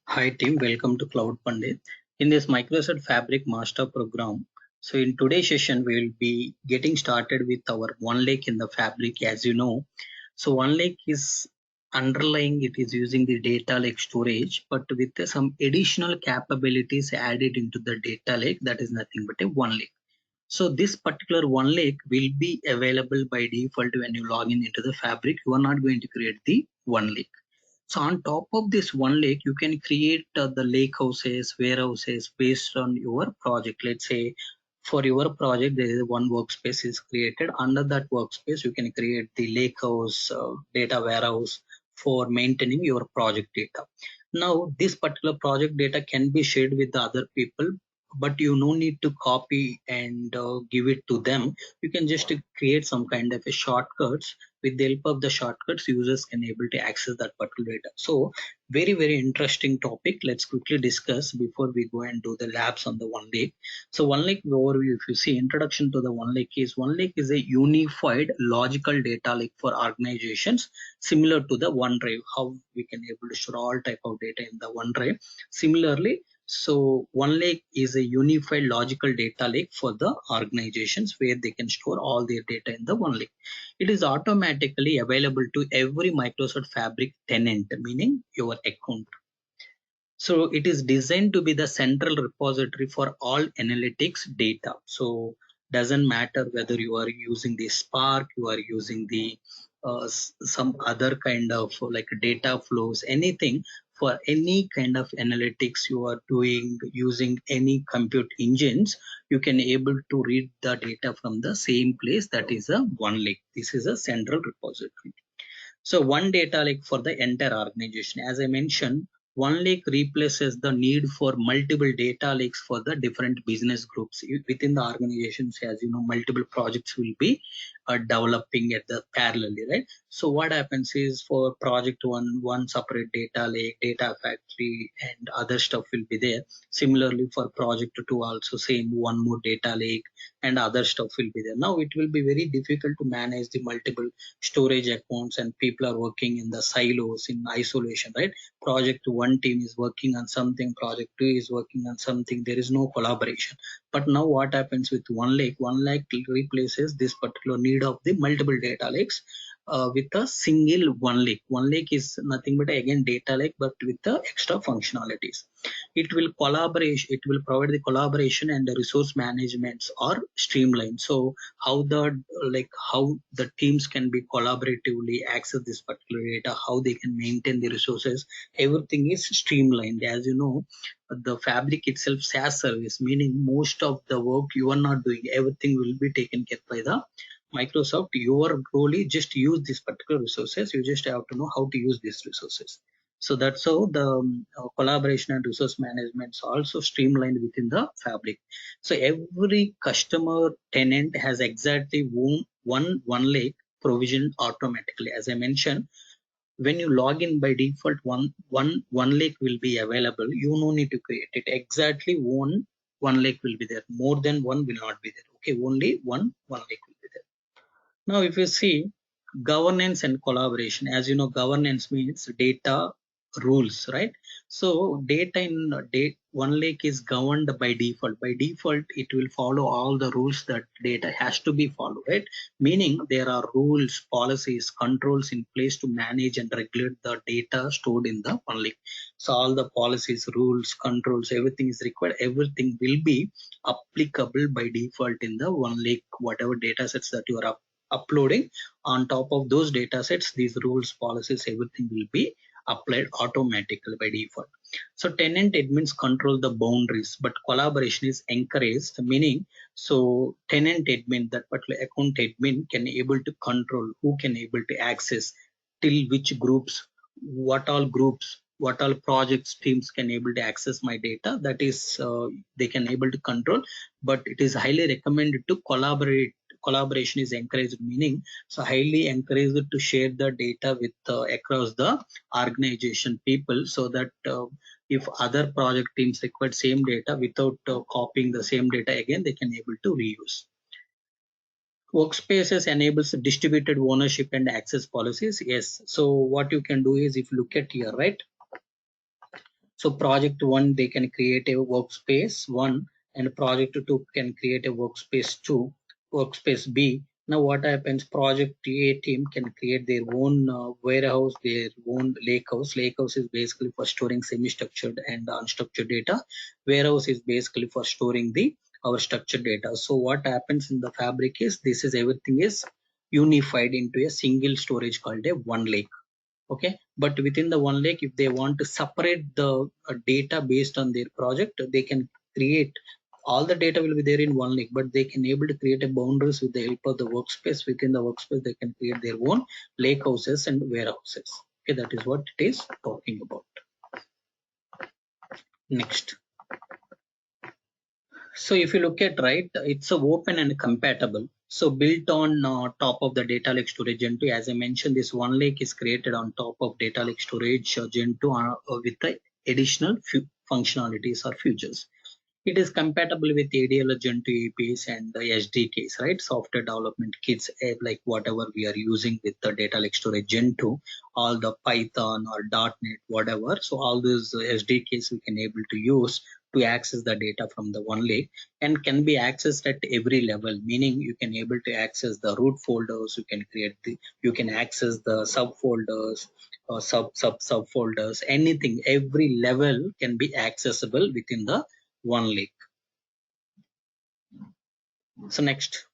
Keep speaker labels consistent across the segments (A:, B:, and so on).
A: Hi team, welcome to Cloud Pandit. In this Microsoft Fabric Master Program, so in today's session we will be getting started with our OneLake in the Fabric. As you know, so OneLake is underlying, it is using the data lake storage, but with some additional capabilities added into the data lake. That is nothing but a OneLake. So this particular OneLake will be available by default when you log in into the Fabric. You are not going to create the OneLake. So on top of this one lake, you can create the lake houses, warehouses based on your project. Let's say for your project, there is one workspace is created. Under that workspace, you can create the lake house, data warehouse for maintaining your project data. Now, this particular project data can be shared with the other people, but you no need to copy and give it to them. You can just create some kind of a shortcuts. With the help of the shortcuts, users can able to access that particular data. So very interesting topic. Let's quickly discuss before we go and do the labs on the OneLake. So OneLake overview, if you see introduction to the OneLake is a unified logical data lake for organizations, similar to the OneDrive, how we can able to store all type of data in the OneDrive. Similarly, so OneLake is a unified logical data lake for the organizations where they can store all their data in the OneLake. It is automatically available to every Microsoft Fabric tenant, meaning your account. So it is designed to be the central repository for all analytics data. So doesn't matter whether you are using the Spark, you are using the some other kind of like data flows, anything for any kind of analytics you are doing using any compute engines, you can able to read the data from the same place. That is a OneLake. This is a central repository. So one data lake for the entire organization. As I mentioned, one lake replaces the need for multiple data lakes for the different business groups within the organizations. As you know, multiple projects will be developing at the parallelly, right? So what happens is for project one separate data lake, data factory, and other stuff will be there. Similarly for project two also same, one more data lake and other stuff will be there. Now it will be very difficult to manage the multiple storage accounts and people are working in the silos in isolation, right? Project one team is working on something, project two is working on something, there is no collaboration. But now what happens with one lake replaces this particular need of the multiple data lakes with a single one lake is nothing but again data lake but with the extra functionalities. It will provide the collaboration and the resource managements are streamlined. So how the how the teams can be collaboratively access this particular data, how they can maintain the resources, everything is streamlined. As you know, the Fabric itself SaaS service, meaning most of the work you are not doing, everything will be taken care by the Microsoft. Your role is just use this particular resources, you just have to know how to use these resources. So that's how the collaboration and resource management is also streamlined within the Fabric. So every customer tenant has exactly one lake provisioned automatically. As I mentioned, when you log in by default, one lake will be available. You no need to create it. Exactly one lake will be there. More than one will not be there. Okay, only one lake will be there. Now, if you see governance and collaboration, as you know, governance means data rules, right? So data in OneLake is governed by default. By default, it will follow all the rules that data has to be followed, right? Meaning there are rules, policies, controls in place to manage and regulate the data stored in the OneLake. So all the policies, rules, controls, everything is required. Everything will be applicable by default in the OneLake, whatever data sets that you are uploading. On top of those data sets, these rules, policies, everything will be applied automatically by default. So tenant admins control the boundaries, but collaboration is encouraged, meaning so tenant admin, that particular account admin can able to control who can able to access till which groups, what all projects teams can able to access my data. That is they can able to control, but it is highly recommended to collaborate. Collaboration is encouraged, meaning so highly encouraged to share the data with across the organization people, so that if other project teams require same data without copying the same data again, they can able to reuse. Workspaces enables distributed ownership and access policies. Yes, so what you can do is, if you look at here, right? So project 1, they can create a workspace 1, and project 2 can create a workspace 2, workspace B. Now what happens, project A team can create their own warehouse, their own lakehouse. Lakehouse is basically for storing semi-structured and unstructured data. Warehouse is basically for storing the our structured data. So what happens in the Fabric is, this is everything is unified into a single storage called a OneLake. Okay, but within the OneLake, if they want to separate the data based on their project, they can create, all the data will be there in OneLake, but they can able to create a boundaries with the help of the workspace. Within the workspace, they can create their own lake houses and warehouses. Okay, that is what it is talking about. Next, so if you look at, right, it's a open and compatible. So built on top of the data lake storage Gen 2, as I mentioned, this OneLake is created on top of data lake storage Gen 2 with the additional functionalities or features. It is compatible with ADL Gen 2 APIs and the SDKs, right? Software development kits, like whatever we are using with the data lake storage Gen 2, all the Python or .NET, whatever. So all those SDKs we can able to use to access the data from the OneLake, and can be accessed at every level, meaning you can able to access the root folders, you can create the, you can access the subfolders or subfolders, anything, every level can be accessible within the OneLake. So next,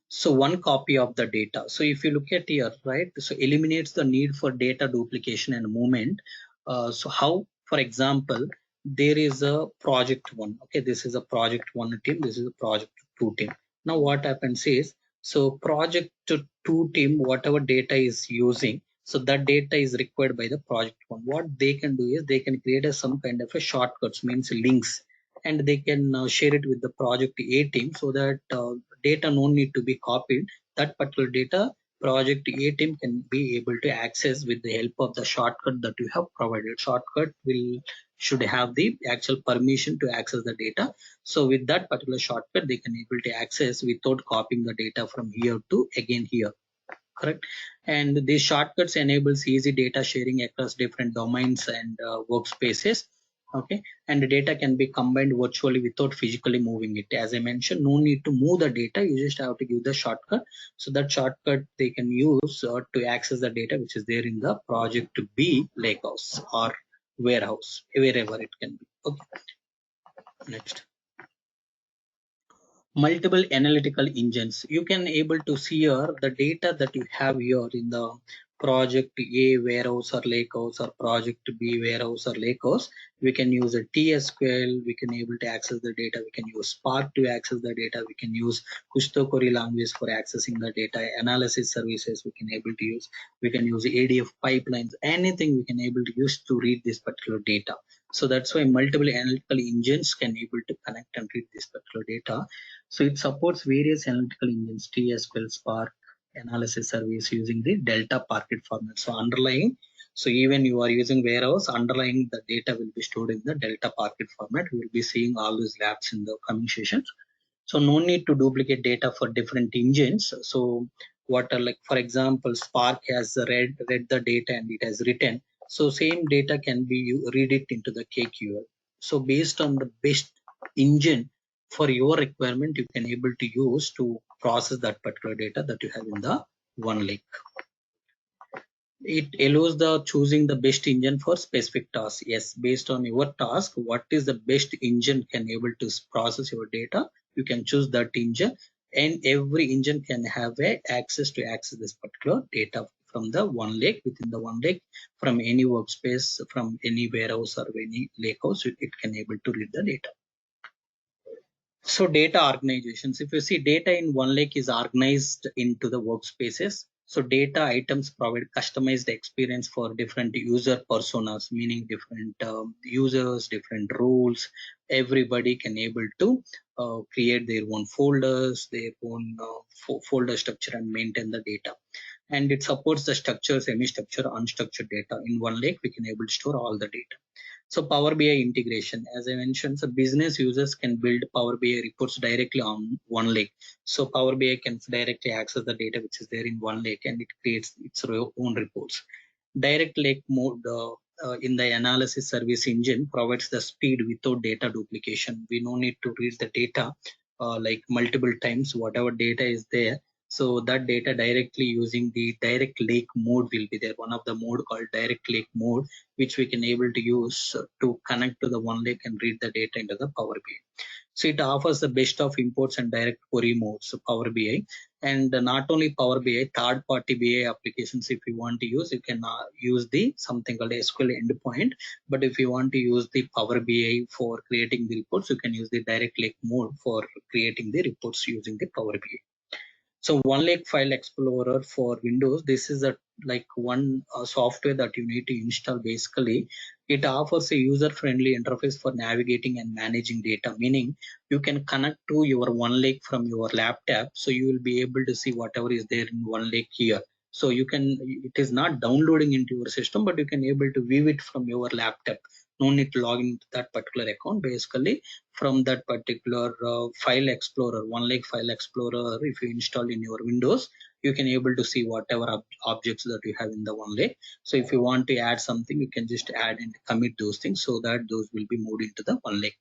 A: so one copy of the data. So if you look at here, right, so eliminates the need for data duplication and movement. So how, for example, there is a project 1. Okay, this is a project 1 team, this is a project 2 team. Now what happens is, so project 2 team, whatever data is using, so that data is required by the project 1. What they can do is, they can create some kind of a shortcuts, means links, and they can share it with the project A team, so that data no need to be copied. That particular data, project A team can be able to access with the help of the shortcut that you have provided. Shortcut will should have the actual permission to access the data. So with that particular shortcut, they can able to access without copying the data from here to again here. Correct. And these shortcuts enables easy data sharing across different domains and workspaces. Okay, and the data can be combined virtually without physically moving it. As I mentioned, no need to move the data, you just have to give the shortcut. So that shortcut they can use to access the data which is there in the project B lakehouse or warehouse, wherever it can be. Okay, next, multiple analytical engines. You can able to see here the data that you have here in the project A warehouse or lakehouse, or project B warehouse or lakehouse. We can use a TSQL, we can able to access the data, we can use Spark to access the data, we can use Kusto query language for accessing the data, analysis services we can able to use, we can use ADF pipelines, anything we can able to use to read this particular data. So that's why multiple analytical engines can able to connect and read this particular data. So it supports various analytical engines, TSQL, Spark, analysis service using the Delta Parquet format. So underlying, so even you are using warehouse, underlying the data will be stored in the Delta Parquet format. We will be seeing all these labs in the coming sessions. So no need to duplicate data for different engines. So what are, like, for example, Spark has read the data and it has written. So same data can be read it into the KQL. So based on the best engine for your requirement, you can able to use to process that particular data that you have in the OneLake. It allows the choosing the best engine for specific tasks. Yes, based on your task, what is the best engine can able to process your data, you can choose that engine, and every engine can have a access to access this particular data from the OneLake, within the OneLake, from any workspace, from any warehouse or any lakehouse, it can able to read the data. So data organizations, if you see, data in OneLake is organized into the workspaces. So data items provide customized experience for different user personas, meaning different users, different roles. Everybody can able to create their own folders, their own folder structure, and maintain the data. And it supports the structure, semi-structure, unstructured data. In OneLake, we can able to store all the data. So Power BI integration, as I mentioned, so business users can build Power BI reports directly on OneLake. So Power BI can directly access the data which is there in OneLake, and it creates its own reports. Direct lake mode in the analysis service engine provides the speed without data duplication. We no need to read the data like multiple times, whatever data is there. So that data directly using the direct lake mode will be there. One of the mode called direct lake mode, which we can able to use to connect to the OneLake and read the data into the Power BI. So it offers the best of imports and direct query modes, so Power BI. And not only Power BI, third party BI applications, if you want to use, you can use the something called SQL endpoint. But if you want to use the Power BI for creating the reports, you can use the direct lake mode for creating the reports using the Power BI. So OneLake File Explorer for Windows, this is a like one software that you need to install. Basically, it offers a user-friendly interface for navigating and managing data, meaning you can connect to your OneLake from your laptop, so you will be able to see whatever is there in OneLake here. So you can, it is not downloading into your system, but you can able to view it from your laptop. No need to log into that particular account. Basically, from that particular file explorer, OneLake File Explorer, if you install in your Windows, you can able to see whatever objects that you have in the OneLake. So if you want to add something, you can just add and commit those things so that those will be moved into the OneLake.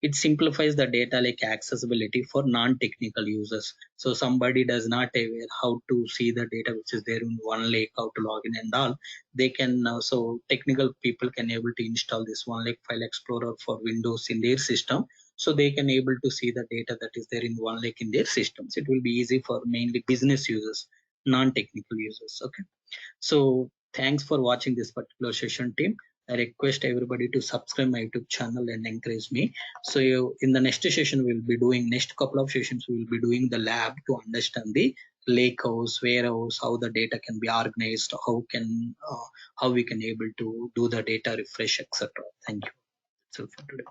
A: It simplifies the data lake accessibility for non-technical users. So somebody does not aware how to see the data which is there in OneLake, how to log in and all. They can so technical people can able to install this OneLake File Explorer for Windows in their system, so they can able to see the data that is there in OneLake in their systems. It will be easy for mainly business users, non-technical users. Okay. So thanks for watching this particular session, team. I request everybody to subscribe my YouTube channel and encourage me. So in the next session, we'll be doing next couple of sessions. We will be doing the lab to understand the lake house, warehouse, how the data can be organized, how we can able to do the data refresh, etc. Thank you. So for today.